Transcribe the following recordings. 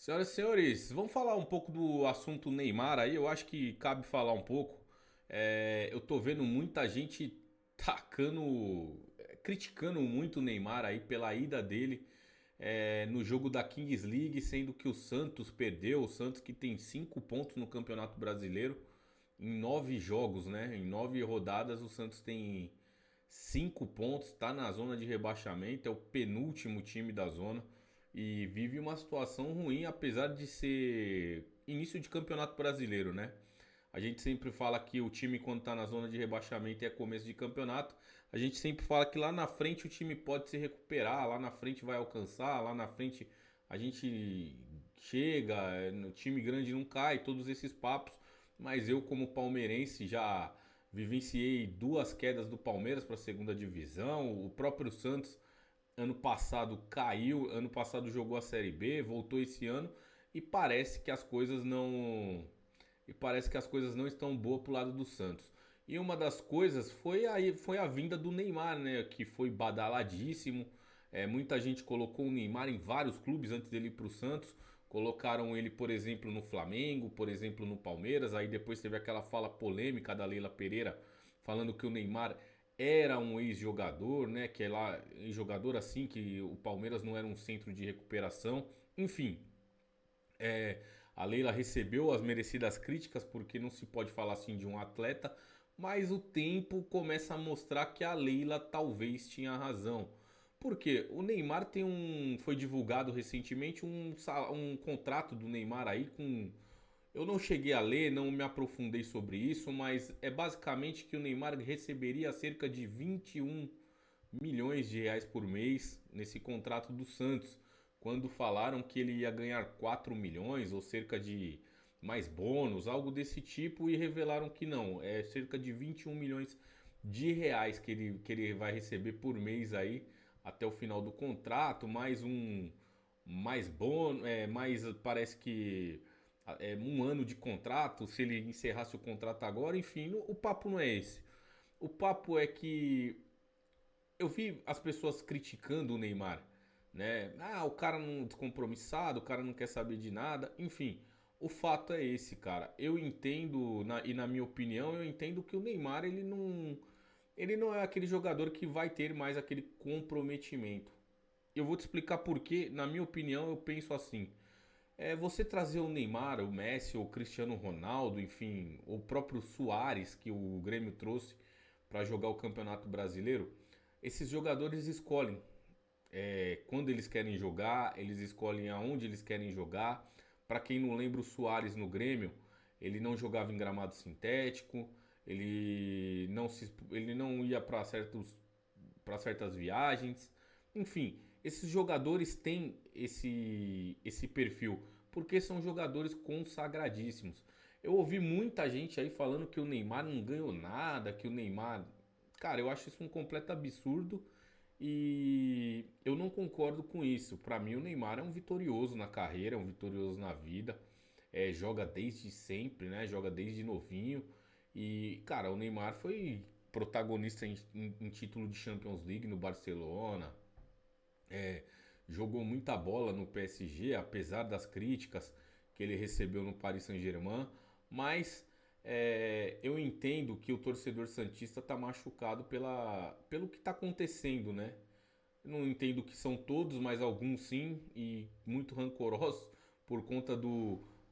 Senhoras e senhores, vamos falar um pouco do assunto Neymar aí. Eu acho que cabe falar um pouco. Eu tô vendo muita gente criticando muito o Neymar aí pela ida dele no jogo da Kings League, sendo que o Santos perdeu. O Santos que tem 5 pontos no Campeonato Brasileiro em 9 jogos, né? Em 9 rodadas, o Santos tem 5 pontos, está na zona de rebaixamento, é o penúltimo time da zona e vive uma situação ruim, apesar de ser início de campeonato brasileiro, né? A gente sempre fala que o time, quando está na zona de rebaixamento, é começo de campeonato. A gente sempre fala que lá na frente o time pode se recuperar, lá na frente vai alcançar, lá na frente a gente chega, no time grande não cai, todos esses papos. Mas eu, como palmeirense, já vivenciei duas quedas do Palmeiras para a segunda divisão. O próprio Santos ano passado caiu, ano passado jogou a Série B, voltou esse ano e parece que as coisas não estão boas pro lado do Santos. E uma das coisas foi a vinda do Neymar, né, que foi badaladíssimo. Muita gente colocou o Neymar em vários clubes antes dele ir pro Santos. Colocaram ele, por exemplo, no Flamengo, por exemplo, no Palmeiras. Aí depois teve aquela fala polêmica da Leila Pereira falando que o Neymar era um ex-jogador, né? Que é lá, ex-jogador assim, que o Palmeiras não era um centro de recuperação. Enfim, a Leila recebeu as merecidas críticas, porque não se pode falar assim de um atleta, mas o tempo começa a mostrar que a Leila talvez tinha razão. Porque o Neymar tem um. Foi divulgado recentemente um contrato do Neymar aí com. Eu não cheguei a ler, não me aprofundei sobre isso, mas é basicamente que o Neymar receberia cerca de 21 milhões de reais por mês nesse contrato do Santos, quando falaram que ele ia ganhar 4 milhões ou cerca de mais bônus, algo desse tipo, e revelaram que não, é cerca de 21 milhões de reais que ele vai receber por mês aí até o final do contrato, mais bônus, mais parece que um ano de contrato, se ele encerrasse o contrato agora, enfim, o papo não é esse. O papo é que eu vi as pessoas criticando o Neymar, né? Ah, o cara não descompromissado, o cara não quer saber de nada, enfim. O fato é esse, cara. Eu entendo, e na minha opinião, eu entendo que o Neymar ele não é aquele jogador que vai ter mais aquele comprometimento. Eu vou te explicar por quê. Na minha opinião, eu penso assim. Você trazer o Neymar, o Messi, o Cristiano Ronaldo, enfim, o próprio Suárez que o Grêmio trouxe para jogar o Campeonato Brasileiro, esses jogadores escolhem quando eles querem jogar, eles escolhem aonde eles querem jogar. Para quem não lembra, o Suárez no Grêmio, ele não jogava em gramado sintético, ele não ia para certas viagens. Enfim, esses jogadores têm esse perfil porque são jogadores consagradíssimos. Eu ouvi muita gente aí falando que o Neymar não ganhou nada, que o Neymar. Cara, eu acho isso um completo absurdo e eu não concordo com isso. Para mim, o Neymar é um vitorioso na carreira, é um vitorioso na vida. Joga desde sempre, né? Joga desde novinho. E, cara, o Neymar foi protagonista em título de Champions League no Barcelona. Jogou muita bola no PSG, apesar das críticas que ele recebeu no Paris Saint-Germain. Mas eu entendo que o torcedor santista está machucado pelo que está acontecendo, né? Eu não entendo que são todos, mas alguns sim, e muito rancorosos por conta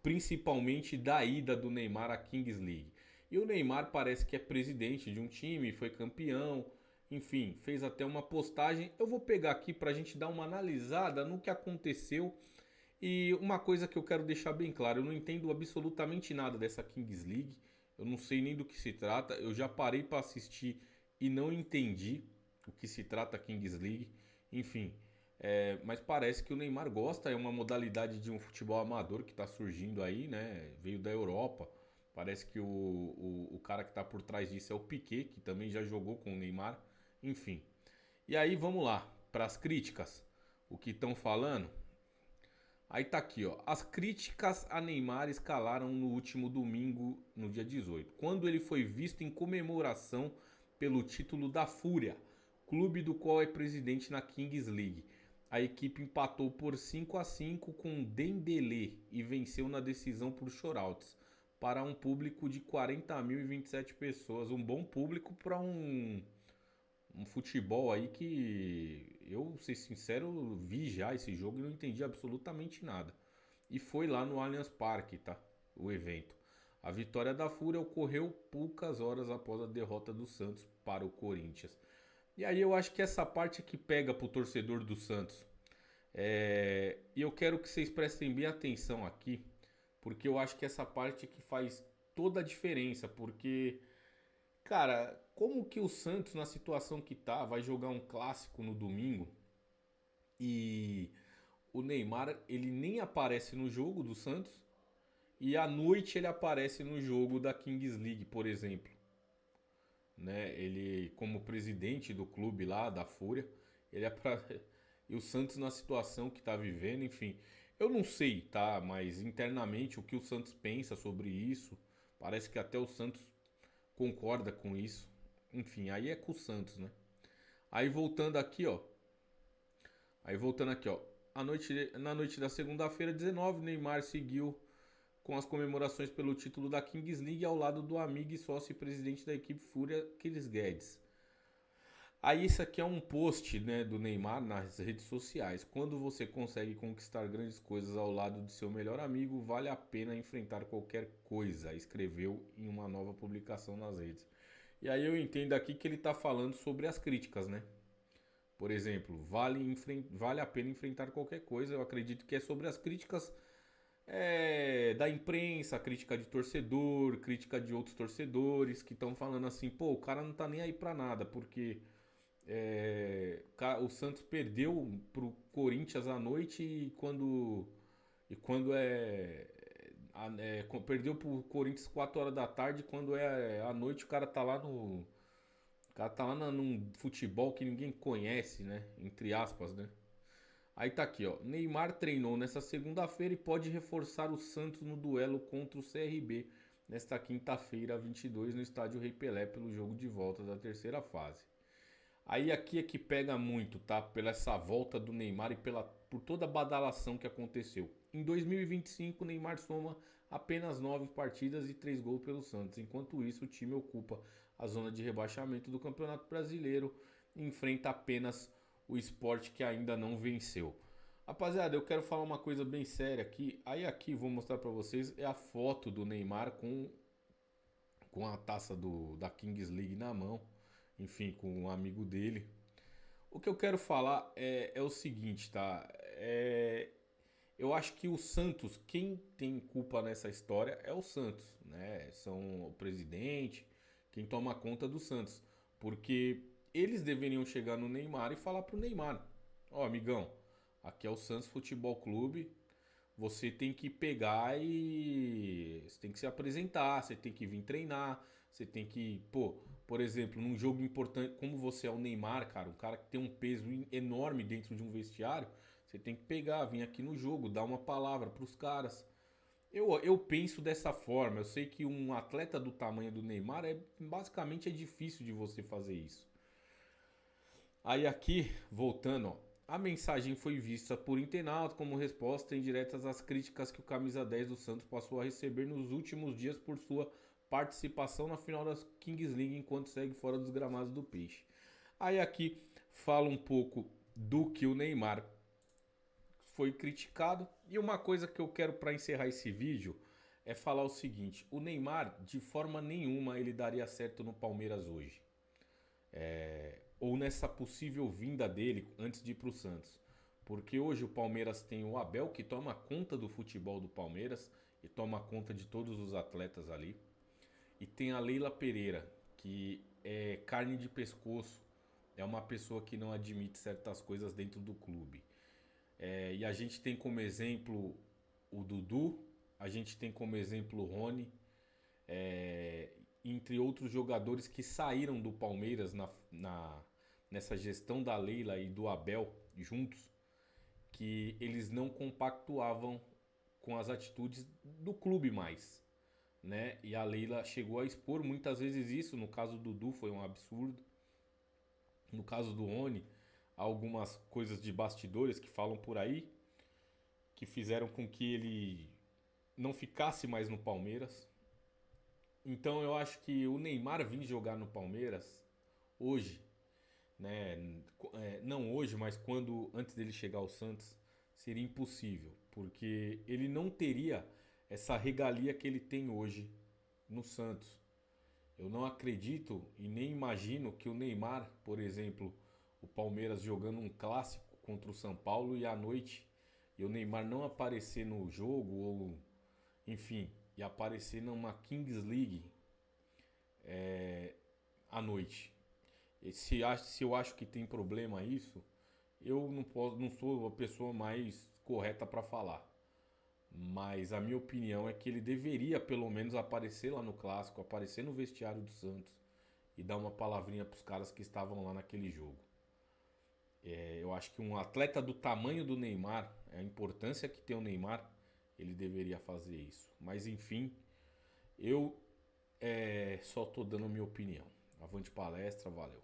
principalmente da ida do Neymar à Kings League. E o Neymar parece que é presidente de um time, foi campeão, enfim, fez até uma postagem. Eu vou pegar aqui para a gente dar uma analisada no que aconteceu. E uma coisa que eu quero deixar bem claro, eu não entendo absolutamente nada dessa Kings League. Eu não sei nem do que se trata. Eu já parei para assistir e não entendi o que se trata a Kings League. Enfim, mas parece que o Neymar gosta. É uma modalidade de um futebol amador que está surgindo aí, né? Veio da Europa. Parece que o cara que está por trás disso é o Piquet, que também já jogou com o Neymar. Enfim. E aí vamos lá para as críticas. O que estão falando? Aí tá aqui, ó. As críticas a Neymar escalaram no último domingo, no dia 18, quando ele foi visto em comemoração pelo título da Fúria, clube do qual é presidente na Kings League. a equipe empatou por 5-5 com Dembélé e venceu na decisão por shorouts para um público de 40.027 pessoas. Um bom público para um futebol aí que eu, ser sincero, vi já esse jogo e não entendi absolutamente nada. E foi lá no Allianz Parque, tá? O evento. A vitória da Fúria ocorreu poucas horas após a derrota do Santos para o Corinthians. E aí eu acho que essa parte que pega pro torcedor do Santos. E eu quero que vocês prestem bem atenção aqui, porque eu acho que essa parte que faz toda a diferença, porque, cara, como que o Santos, na situação que tá, vai jogar um clássico no domingo e o Neymar, ele nem aparece no jogo do Santos e à noite ele aparece no jogo da Kings League, por exemplo, né? Ele, como presidente do clube lá, da Fúria, ele é pra... E o Santos na situação que tá vivendo, enfim. Eu não sei, tá? Mas internamente o que o Santos pensa sobre isso, parece que até o Santos concorda com isso. Enfim, aí é com o Santos, né? Aí voltando aqui, ó. Aí voltando aqui, ó. Na noite da segunda-feira, 19, Neymar seguiu com as comemorações pelo título da Kings League ao lado do amigo e sócio e presidente da equipe Fúria, Chris Guedes. Aí isso aqui é um post, né, do Neymar nas redes sociais. Quando você consegue conquistar grandes coisas ao lado de seu melhor amigo, vale a pena enfrentar qualquer coisa, escreveu em uma nova publicação nas redes. E aí eu entendo aqui que ele está falando sobre as críticas, né? Por exemplo, vale a pena enfrentar qualquer coisa. Eu acredito que é sobre as críticas da imprensa, crítica de torcedor, crítica de outros torcedores que estão falando assim, pô, o cara não tá nem aí pra nada, porque o Santos perdeu pro Corinthians à noite perdeu pro Corinthians 4 horas da tarde, quando é à noite o cara tá lá no num futebol que ninguém conhece, né? Entre aspas, né? Aí tá aqui, ó. Neymar treinou nessa segunda-feira e pode reforçar o Santos no duelo contra o CRB nesta quinta-feira, 22, no estádio Rei Pelé, pelo jogo de volta da terceira fase. Aí aqui é que pega muito, tá? Pela essa volta do Neymar e por toda a badalação que aconteceu. Em 2025, o Neymar soma apenas 9 partidas e 3 gols pelo Santos. Enquanto isso, o time ocupa a zona de rebaixamento do Campeonato Brasileiro e enfrenta apenas o Sport, que ainda não venceu. Rapaziada, eu quero falar uma coisa bem séria aqui. Aí aqui vou mostrar pra vocês é a foto do Neymar com a taça da Kings League na mão, enfim, com um amigo dele. O que eu quero falar é o seguinte, tá? Eu acho que o Santos, quem tem culpa nessa história é o Santos, né? São o presidente, quem toma conta do Santos. Porque eles deveriam chegar no Neymar e falar pro Neymar: ó, amigão, aqui é o Santos Futebol Clube, você tem que pegar e você tem que se apresentar, você tem que vir treinar, você tem que, pô, por exemplo, num jogo importante, como você é o Neymar, cara, um cara que tem um peso enorme dentro de um vestiário, você tem que pegar, vir aqui no jogo, dar uma palavra pros caras. Eu penso dessa forma, eu sei que um atleta do tamanho do Neymar basicamente é difícil de você fazer isso. Aí aqui, voltando, ó, a mensagem foi vista por internautas como resposta indiretas às críticas que o camisa 10 do Santos passou a receber nos últimos dias por sua participação na final da Kings League enquanto segue fora dos gramados do Peixe. Aí aqui fala um pouco do que o Neymar foi criticado. E uma coisa que eu quero para encerrar esse vídeo é falar o seguinte: o Neymar, de forma nenhuma, ele daria certo no Palmeiras hoje. Ou nessa possível vinda dele antes de ir para o Santos. Porque hoje o Palmeiras tem o Abel, que toma conta do futebol do Palmeiras e toma conta de todos os atletas ali. E tem a Leila Pereira, que é carne de pescoço, é uma pessoa que não admite certas coisas dentro do clube. E a gente tem como exemplo o Dudu, a gente tem como exemplo o Rony, entre outros jogadores que saíram do Palmeiras nessa gestão da Leila e do Abel juntos, que eles não compactuavam com as atitudes do clube mais, né? E a Leila chegou a expor muitas vezes isso. No caso do Dudu foi um absurdo. No caso do Rony, algumas coisas de bastidores que falam por aí, que fizeram com que ele não ficasse mais no Palmeiras. Então eu acho que o Neymar vir jogar no Palmeiras hoje, né? Não hoje, mas quando antes dele chegar ao Santos, seria impossível, porque ele não teria essa regalia que ele tem hoje no Santos. Eu não acredito e nem imagino que o Neymar, por exemplo, o Palmeiras jogando um clássico contra o São Paulo e à noite e o Neymar não aparecer no jogo ou enfim, e aparecer numa Kings League à noite. Se eu acho que tem problema isso, eu não posso, não sou a pessoa mais correta para falar. Mas a minha opinião é que ele deveria pelo menos aparecer lá no clássico, aparecer no vestiário do Santos e dar uma palavrinha para os caras que estavam lá naquele jogo. Eu acho que um atleta do tamanho do Neymar, a importância que tem o Neymar, ele deveria fazer isso. Mas enfim, eu só tô dando a minha opinião. Avante palestra, valeu.